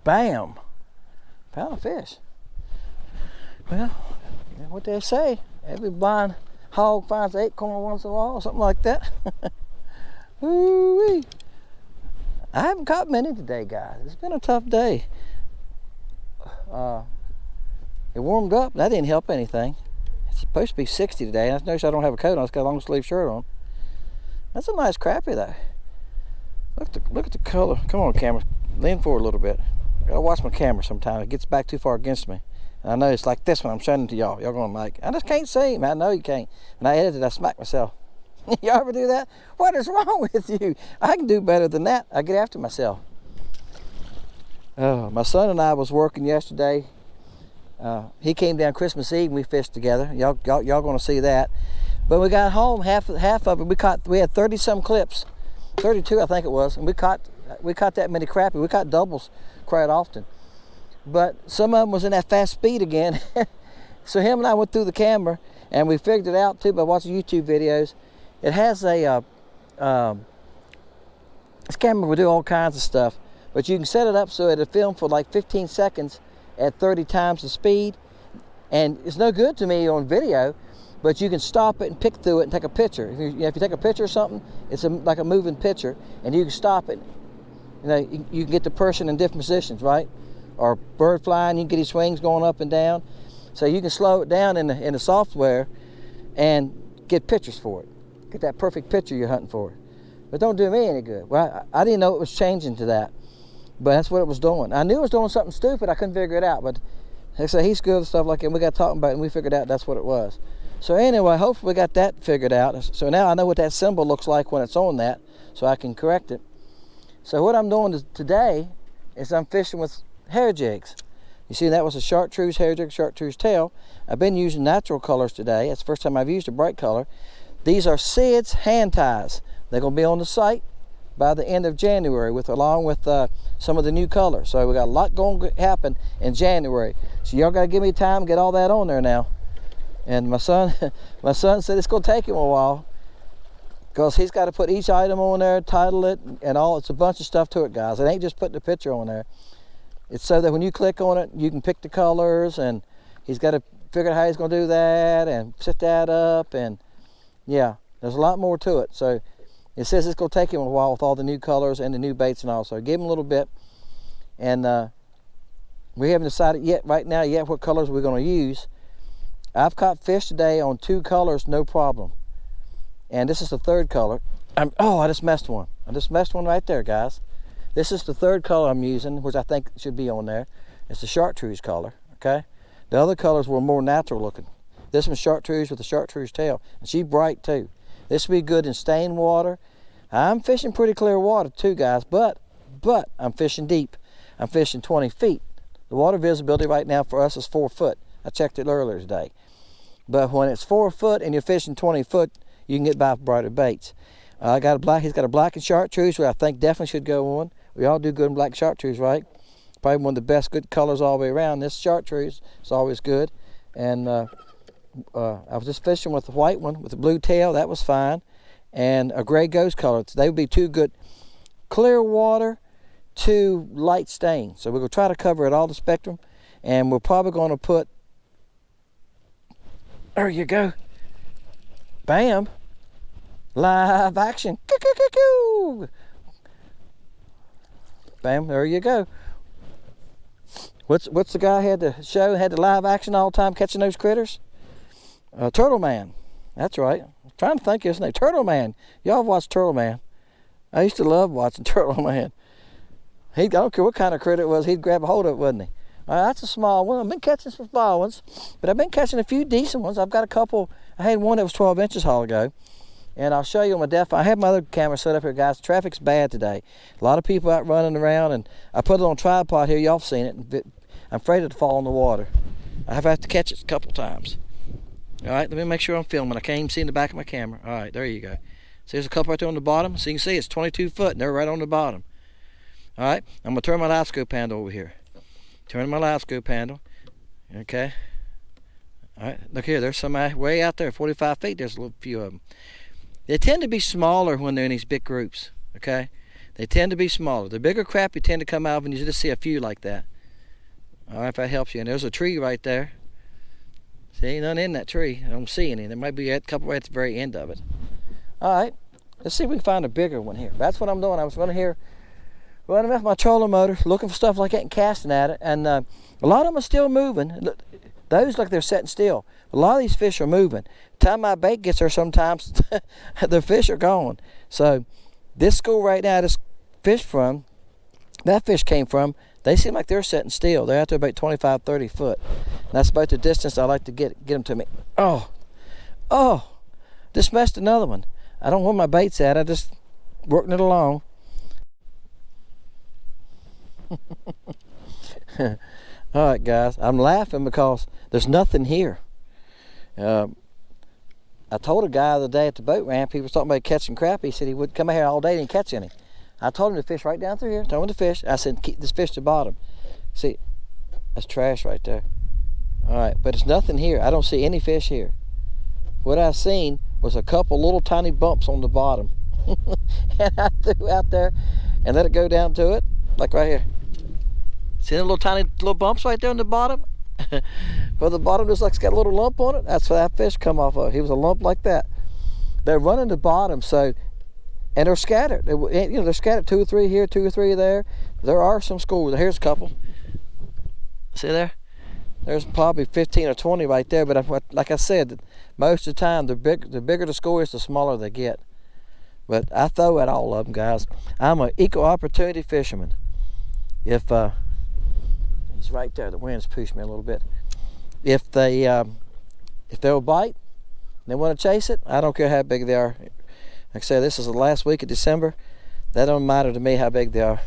Bam! Found a fish. Well, what they say, every blind hog finds an acorn once in a while, or something like that. Woo-wee. I haven't caught many today, guys. It's been a tough day. It warmed up. That didn't help anything. It's supposed to be 60 today. And I notice I don't have a coat on. It's got a long sleeve shirt on. That's a nice crappie, though. Look at the color. Come on, camera. Lean forward a little bit. I gotta watch my camera sometimes. It gets back too far against me. And I know it's like this when I'm showing it to y'all. Y'all going like, I just can't see him. I know you can't. When I edited, I smacked myself. Y'all ever do that? What is wrong with you? I can do better than that. I get after myself. My son and I was working yesterday. He came down Christmas Eve and we fished together. Y'all gonna see that. But we got home, half of it, we had 30 some clips. 32 I think it was, and we caught that many crappie. We caught doubles quite often. But some of them was in that fast speed again. So him and I went through the camera and we figured it out too by watching YouTube videos. It has a, this camera will do all kinds of stuff, but you can set it up so it'll film for like 15 seconds at 30 times the speed. And it's no good to me on video, but you can stop it and pick through it and take a picture. If you take a picture of something, it's like a moving picture, and you can stop it. You can get the person in different positions, right? Or bird flying, you can get his wings going up and down. So you can slow it down in the software and get pictures for it. Get that perfect picture you're hunting for. But don't do me any good. Well, I didn't know it was changing to that, but that's what it was doing. I knew it was doing something stupid. I couldn't figure it out, but like I said, he's good with stuff like that. And we got talking about it and we figured out that's what it was. So anyway, hopefully we got that figured out. So now I know what that symbol looks like when it's on that, so I can correct it. So what I'm doing today is I'm fishing with hair jigs. You see, that was a Chartreuse hair jig, Chartreuse tail. I've been using natural colors today. That's the first time I've used a bright color. These are Sid's hand ties. They're going to be on the site by the end of January, along with some of the new colors. So we got a lot going to happen in January. So y'all got to give me time to get all that on there now. And my son said it's going to take him a while because he's got to put each item on there, title it, and all. It's a bunch of stuff to it, guys. It ain't just putting the picture on there. It's so that when you click on it, you can pick the colors, and he's got to figure out how he's going to do that and set that up. And yeah, there's a lot more to it. So it says it's going to take him a while with all the new colors and the new baits and all. So give him a little bit. And we haven't decided yet, right now, what colors we're going to use. I've caught fish today on 2 colors, no problem. And this is the 3rd color. I just messed one. I just messed one right there, guys. This is the 3rd color I'm using, which I think should be on there. It's the Chartreuse color, okay? The other colors were more natural looking. This one's Chartreuse with a Chartreuse tail. And she's bright too. This would be good in stained water. I'm fishing pretty clear water too, guys, but I'm fishing deep. I'm fishing 20 feet. The water visibility right now for us is 4 foot. I checked it earlier today. But when it's 4 foot and you're fishing 20 foot, you can get by with brighter baits. He's got a black and Chartreuse, which I think definitely should go on. We all do good in black Chartreuse, right? Probably one of the best good colors all the way around. This Chartreuse is always good. And I was just fishing with the white one with the blue tail. That was fine. And a gray ghost color. They would be 2 good. Clear water, 2 light stain. So we're going to try to cover it all the spectrum. And we're probably going to put, there you go. Bam. Live action. Bam, there you go. What's the guy had the show, had the live action all the time catching those critters? Turtle Man. That's right. I'm trying to think of his name. Turtle Man. Y'all watched Turtle Man. I used to love watching Turtle Man. I don't care what kind of critter it was, he'd grab a hold of it, wouldn't he? That's a small one. I've been catching some small ones, but I've been catching a few decent ones. I've got a couple. I had one that was 12 inches a while ago, and I'll show you on my depth. I have my other camera set up here, guys. Traffic's bad today. A lot of people out running around, and I put it on tripod here. Y'all seen it. I'm afraid it'll fall in the water. I have to catch it a couple times. All right, let me make sure I'm filming. I can't even see in the back of my camera. All right, there you go. So there's a couple right there on the bottom. So you can see it's 22 foot, and they're right on the bottom. All right, I'm gonna turn my live scope handle over here. Turn my live scope handle. Okay. All right, look here. There's some way out there, 45 feet. There's a little few of them. They tend to be smaller when they're in these big groups. Okay. They tend to be smaller. The bigger crappie tend to come out and you just see a few like that. All right, if that helps you. And there's a tree right there. See, ain't none in that tree. I don't see any. There might be a couple right at the very end of it. All right, let's see if we can find a bigger one here. That's what I'm doing. I was running here, running with my trolling motor, looking for stuff like that and casting at it. And a lot of them are still moving. Those look like they're sitting still. A lot of these fish are moving. By the time my bait gets there, sometimes the fish are gone. So this school right now, this fish from, that fish came from, they seem like they're sitting still. They're out there about 25, 30 foot. And that's about the distance I like to get them to me. Oh, just messed another one. I don't know where my bait's at. I just working it along. All right, guys. I'm laughing because there's nothing here. I told a guy the other day at the boat ramp, he was talking about catching crappie. He said he would come out here all day and didn't catch any. I told him to fish right down through here. Told him to fish. I said, keep this fish to the bottom. See, that's trash right there. All right, but it's nothing here. I don't see any fish here. What I seen was a couple little tiny bumps on the bottom. And I threw out there and let it go down to it, like right here. See the little tiny little bumps right there on the bottom? Well, the bottom just like it's got a little lump on it. That's where that fish come off of. He was a lump like that. They're running the bottom, so, and they're scattered. They're scattered 2 or 3 here, 2 or 3 there. There are some schools. Here's a couple. See there? There's probably 15 or 20 right there. But like I said, most of the time, the bigger the score is, the smaller they get. But I throw at all of them, guys. I'm an equal opportunity fisherman. If he's right there, the wind's pushed me a little bit. If they'll bite, they want to chase it, I don't care how big they are. Like I said, this is the last week of December. That don't matter to me how big they are.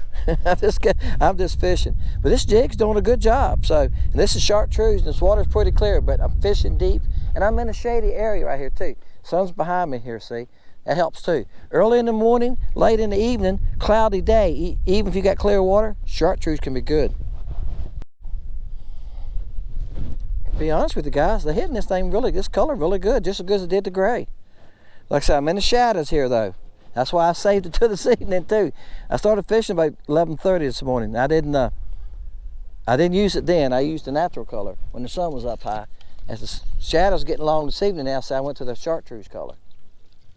I'm just fishing. But this jig's doing a good job. So, and this is Chartreuse, and this water's pretty clear, but I'm fishing deep, and I'm in a shady area right here too. Sun's behind me here, see? That helps too. Early in the morning, late in the evening, cloudy day, even if you got clear water, Chartreuse can be good. To be honest with you guys, they're hitting this thing really, this color really good, just as good as it did the gray. Like I said, I'm in the shadows here though. That's why I saved it to this evening too. I started fishing about 11:30 this morning. I didn't use it then. I used the natural color when the sun was up high. As the shadows getting long this evening now, so I went to the Chartreuse color.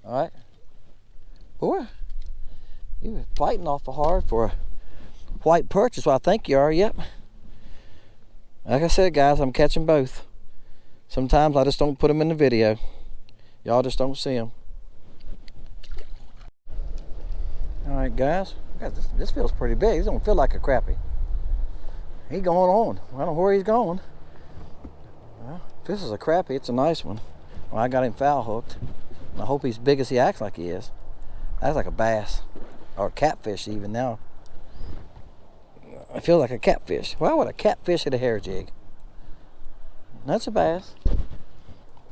All right, boy, you were fighting awful hard for a white perch. Is what I think you are. Yep. Like I said, guys, I'm catching both. Sometimes I just don't put them in the video. Y'all just don't see them. All right, guys. This feels pretty big. This don't feel like a crappie. He's going on. I don't know where he's going. Well, if this is a crappie, it's a nice one. Well, I got him foul hooked. I hope he's big as he acts like he is. That's like a bass. Or a catfish even now. I feel like a catfish. Why would a catfish hit a hair jig? That's a bass. Like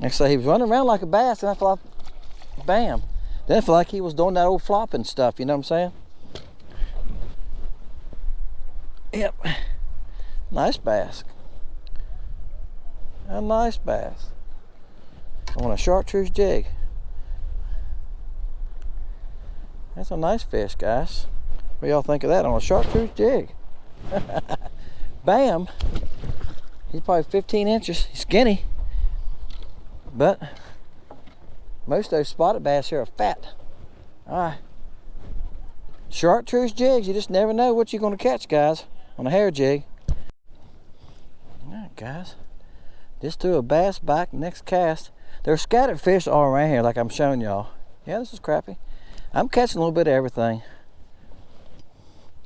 I say, he was running around like a bass, and I thought, bam. Then I feel like he was doing that old flopping stuff, you know what I'm saying? Yep. Nice bass. A nice bass. On a Chartreuse jig. That's a nice fish, guys. What y'all think of that on a Chartreuse jig? Bam. He's probably 15 inches. He's skinny. But most of those spotted bass here are fat. Alright. Chartreuse jigs, you just never know what you're going to catch, guys, on a hair jig. Alright, guys. Just threw a bass back, next cast. There's scattered fish all around here, like I'm showing y'all. Yeah, this is crappie. I'm catching a little bit of everything.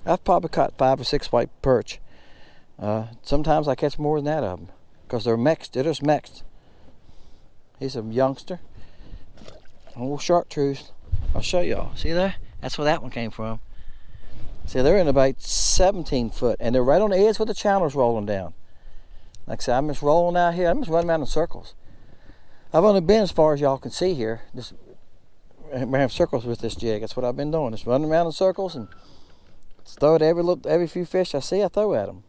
I've probably caught 5 or 6 white perch. Sometimes I catch more than that of them, because they're mixed. They're just mixed. He's a youngster. Old Chartreuse. I'll show y'all. See there? That's where that one came from. See, they're in about 17 foot, and they're right on the edge where the channel's rolling down. Like I said, I'm just rolling out here. I'm just running around in circles. I've only been as far as y'all can see here. Just have circles with this jig. That's what I've been doing. Just running around in circles and just throw it every few fish I see. I throw at them.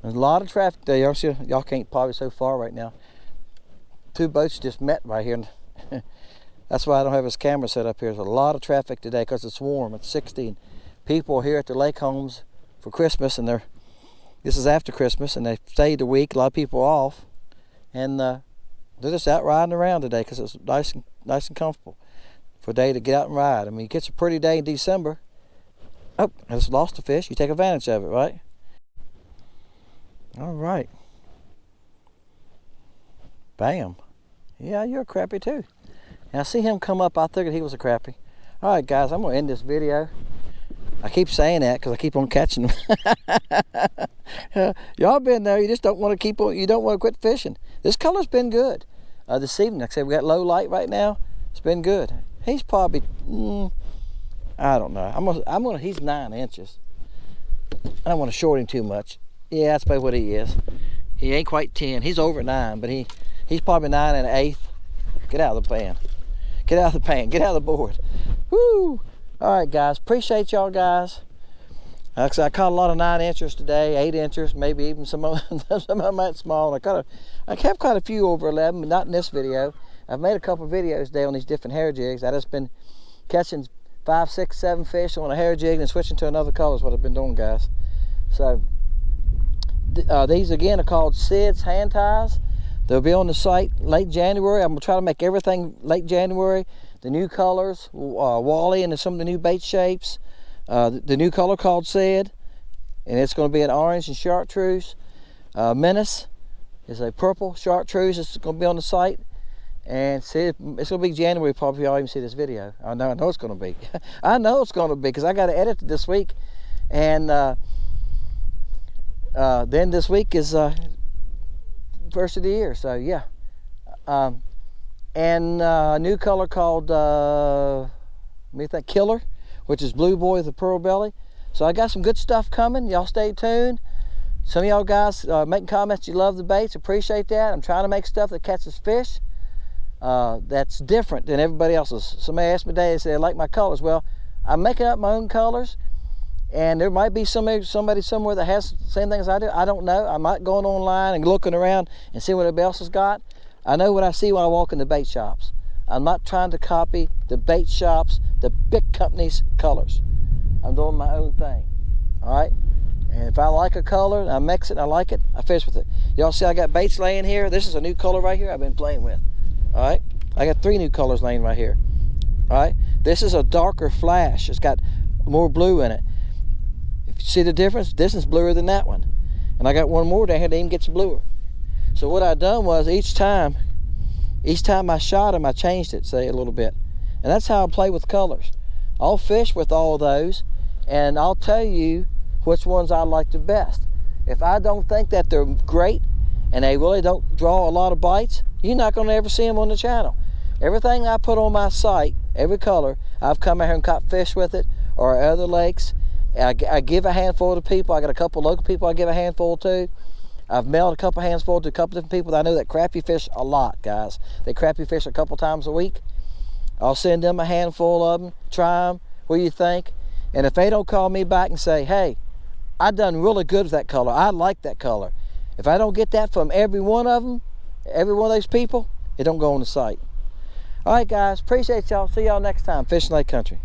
There's a lot of traffic there. Y'all see, y'all can't probably so far right now. 2 boats just met right here. That's why I don't have his camera set up here. There's a lot of traffic today because it's warm. It's 60. And people are here at their lake homes for Christmas, and this is after Christmas, and they stayed a week. A lot of people are off, and they're just out riding around today because it's nice and comfortable for a day to get out and ride. I mean, it gets a pretty day in December. Oh, I just lost a fish. You take advantage of it, right? All right. Bam. Yeah, you're a crappie too. And I see him come up. I figured he was a crappie. All right, guys, I'm going to end this video. I keep saying that because I keep on catching them. Y'all been there. You just don't want to keep on. You don't want to quit fishing. This color's been good. This evening, like I said, we got low light right now. It's been good. He's probably, I don't know. He's 9 inches. I don't want to short him too much. Yeah, that's probably what he is. He ain't quite 10. He's over 9, but he's probably 9 1/8. Get out of the pan. Get out of the pan. Get out of the board. Woo! All right, guys. Appreciate y'all, guys. I caught a lot of 9 inchers today, 8 inchers, maybe even some of them that small. I kept quite a few over 11, but not in this video. I've made a couple of videos today on these different hair jigs. I just been catching 5, 6, 7 fish on a hair jig and switching to another color is what I've been doing, guys. So these again are called Sid's hand ties. They'll be on the site late January. I'm gonna try to make everything late January. The new colors, Wally, and some of the new bait shapes. The new color called Sid, and it's going to be an orange and chartreuse. Menace is a purple chartreuse. It's going to be on the site, and Sid, it's going to be January probably. Y'all even see this video. I know it's going to be. I know it's going to be because I got to edit it this week, and then this week is first of the year. So yeah. And a new color called Killer, which is Blue Boy with a pearl belly. So I got some good stuff coming. Y'all stay tuned. Some of y'all guys making comments you love the baits. Appreciate that. I'm trying to make stuff that catches fish that's different than everybody else's. Somebody asked me today, they said they like my colors. Well, I'm making up my own colors, and there might be somebody somewhere that has the same things I do. I don't know. I might go online and looking around and see what everybody else has got. I know what I see when I walk in the bait shops. I'm not trying to copy the bait shops, the big companies' colors. I'm doing my own thing, all right? And if I like a color, and I mix it, and I like it, I fish with it. Y'all see I got baits laying here? This is a new color right here I've been playing with, all right? I got 3 new colors laying right here, all right? This is a darker flash. It's got more blue in it. If you see the difference, this is bluer than that one. And I got one more down here that even gets bluer. So what I done was each time I shot them, I changed it, say, a little bit. And that's how I play with colors. I'll fish with all of those, and I'll tell you which ones I like the best. If I don't think that they're great and they really don't draw a lot of bites, you're not going to ever see them on the channel. Everything I put on my site, every color, I've come out here and caught fish with it, or other lakes. I give a handful to people. I got a couple local people I give a handful to. I've mailed a couple handfuls to a couple different people that I know that crappie fish a lot, guys. They crappie fish a couple times a week. I'll send them a handful of them, try them, what do you think? And if they don't call me back and say, hey, I done really good with that color, I like that color. If I don't get that from every one of them, every one of those people, it don't go on the site. All right, guys, appreciate y'all. See y'all next time, Fishing Lake Country.